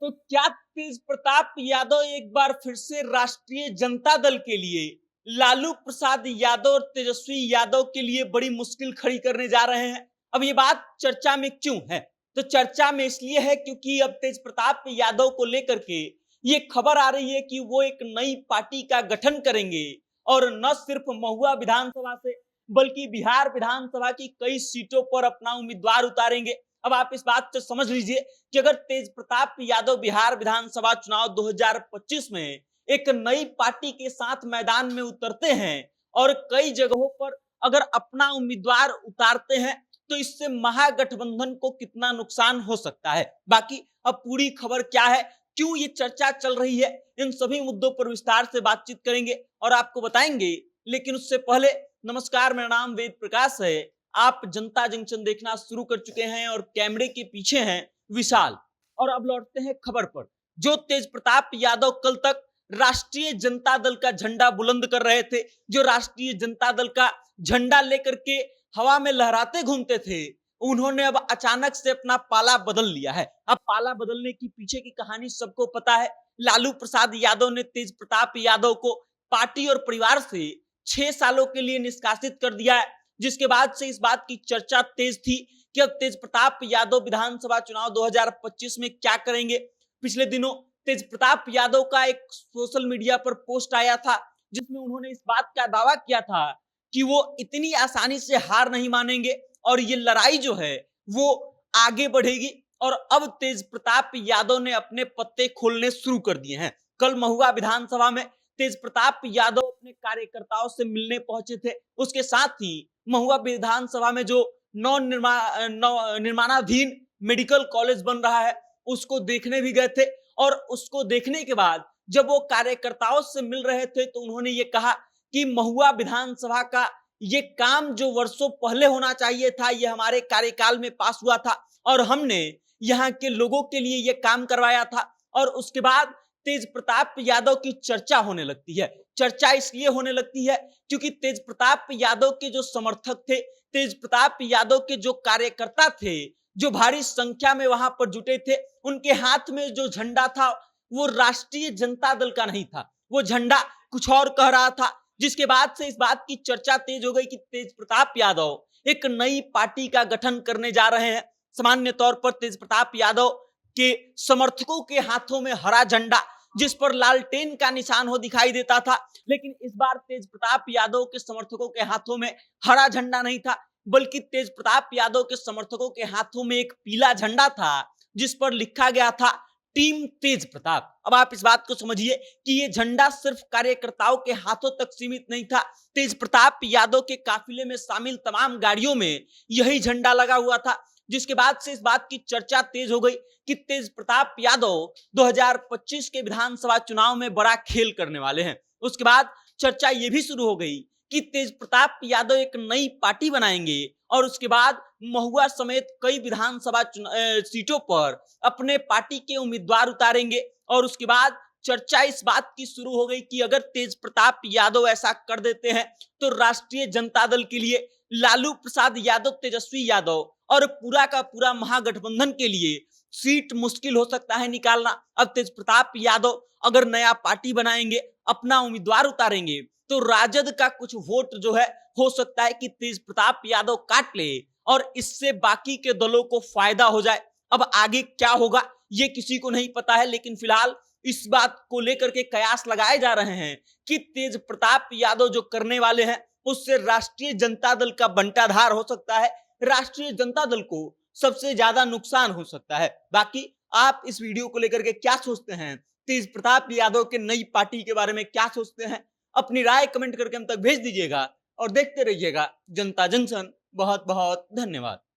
तो क्या तेज प्रताप यादव एक बार फिर से राष्ट्रीय जनता दल के लिए लालू प्रसाद यादव और तेजस्वी यादव के लिए बड़ी मुश्किल खड़ी करने जा रहे हैं? अब ये बात चर्चा में क्यों है? तो चर्चा में इसलिए है क्योंकि अब तेज प्रताप यादव को लेकर के ये खबर आ रही है कि वो एक नई पार्टी का गठन करेंगे और न सिर्फ महुआ विधानसभा से बल्कि बिहार विधानसभा की कई सीटों पर अपना उम्मीदवार उतारेंगे। अब आप इस बात से समझ लीजिए कि अगर तेज प्रताप यादव बिहार विधानसभा चुनाव 2025 में एक नई पार्टी के साथ मैदान में उतरते हैं और कई जगहों पर अगर अपना उम्मीदवार उतारते हैं तो इससे महागठबंधन को कितना नुकसान हो सकता है। बाकी अब पूरी खबर क्या है, क्यों ये चर्चा चल रही है, इन सभी मुद्दों पर विस्तार से बातचीत करेंगे और आपको बताएंगे। लेकिन उससे पहले नमस्कार, मेरा नाम वेद प्रकाश है। आप जनता जंक्शन देखना शुरू कर चुके हैं और कैमरे के पीछे हैं विशाल। और अब लौटते हैं खबर पर। जो तेज प्रताप यादव कल तक राष्ट्रीय जनता दल का झंडा बुलंद कर रहे थे, जो राष्ट्रीय जनता दल का झंडा लेकर के हवा में लहराते घूमते थे, उन्होंने अब अचानक से अपना पाला बदल लिया है। अब पाला बदलने की पीछे की कहानी सबको पता है। लालू प्रसाद यादव ने तेज प्रताप यादव को पार्टी और परिवार से 6 सालों के लिए निष्कासित कर दिया है, जिसके बाद से इस बात की चर्चा तेज थी कि अब तेज प्रताप यादव विधानसभा चुनाव 2025 में क्या करेंगे। पिछले दिनों तेज प्रताप यादव का एक सोशल मीडिया पर पोस्ट आया था जिसमें उन्होंने इस बात का दावा किया था कि वो इतनी आसानी से हार नहीं मानेंगे और ये लड़ाई जो है वो आगे बढ़ेगी। और अब तेज प्रताप यादव ने अपने पत्ते खोलने शुरू कर दिए हैं। कल महुआ विधानसभा में तेज प्रताप यादव अपने कार्यकर्ताओं से मिलने पहुंचे थे। उसके साथ ही महुआ विधानसभा में जो निर्माणाधीन मेडिकल कॉलेज बन रहा है उसको देखने भी गए थे। और उसको देखने के बाद जब वो कार्यकर्ताओं से मिल रहे थे तो उन्होंने ये कहा कि महुआ विधानसभा का ये काम जो वर्षों पहले होना चाहिए था, ये हमारे कार्यकाल में पास हुआ था और हमने यहाँ के लोगों के लिए ये काम करवाया था। और उसके बाद तेज प्रताप यादव की चर्चा होने लगती है। चर्चा इसलिए होने लगती है क्योंकि तेज प्रताप यादव के जो समर्थक थे, तेज प्रताप यादव के जो कार्यकर्ता थे, जो भारी संख्या में वहां पर जुटे थे, उनके हाथ में जो झंडा था वो राष्ट्रीय जनता दल का नहीं था, वो झंडा कुछ और कह रहा था। जिसके बाद से इस बात की चर्चा तेज हो गई कि तेज प्रताप यादव एक नई पार्टी का गठन करने जा रहे हैं। सामान्य तौर पर तेज प्रताप यादव के समर्थकों के हाथों में हरा झंडा जिस पर लालटेन का निशान हो दिखाई देता था, लेकिन इस बार तेज प्रताप यादव के समर्थकों के हाथों में हरा झंडा नहीं था, बल्कि तेज प्रताप यादव के समर्थकों के हाथों में एक पीला झंडा था जिस पर लिखा गया था टीम तेज प्रताप। अब आप इस बात को समझिए कि ये झंडा सिर्फ कार्यकर्ताओं के हाथों तक सीमित नहीं था, तेज प्रताप यादव के काफिले में शामिल तमाम गाड़ियों में यही झंडा लगा हुआ था। जिसके बाद से इस बात की चर्चा तेज हो गई कि तेज प्रताप यादव 2025 के विधानसभा चुनाव में बड़ा खेल करने वाले हैं। उसके बाद चर्चा ये भी शुरू हो गई कि तेज प्रताप यादव एक नई पार्टी बनाएंगे और उसके बाद महुआ समेत कई विधानसभा सीटों पर अपने पार्टी के उम्मीदवार उतारेंगे। और उसके बाद चर्चा इस बात की शुरू हो गई कि अगर तेज प्रताप यादव ऐसा कर देते हैं तो राष्ट्रीय जनता दल के लिए लालू प्रसाद यादव, तेजस्वी यादव और पूरा का पूरा महागठबंधन के लिए सीट मुश्किल हो सकता है निकालना। अब तेज प्रताप यादव अगर नया पार्टी बनाएंगे, अपना उम्मीदवार उतारेंगे, तो राजद का कुछ वोट जो है हो सकता है कि तेज प्रताप यादव काट ले और इससे बाकी के दलों को फायदा हो जाए। अब आगे क्या होगा ये किसी को नहीं पता है, लेकिन फिलहाल इस बात को लेकर के कयास लगाए जा रहे हैं कि तेज प्रताप यादव जो करने वाले हैं उससे राष्ट्रीय जनता दल का बंटाधार हो सकता है, राष्ट्रीय जनता दल को सबसे ज्यादा नुकसान हो सकता है। बाकी आप इस वीडियो को लेकर के क्या सोचते हैं, तेज प्रताप यादव के नई पार्टी के बारे में क्या सोचते हैं, अपनी राय कमेंट करके हम तक भेज दीजिएगा और देखते रहिएगा जनता जंक्शन। बहुत बहुत धन्यवाद।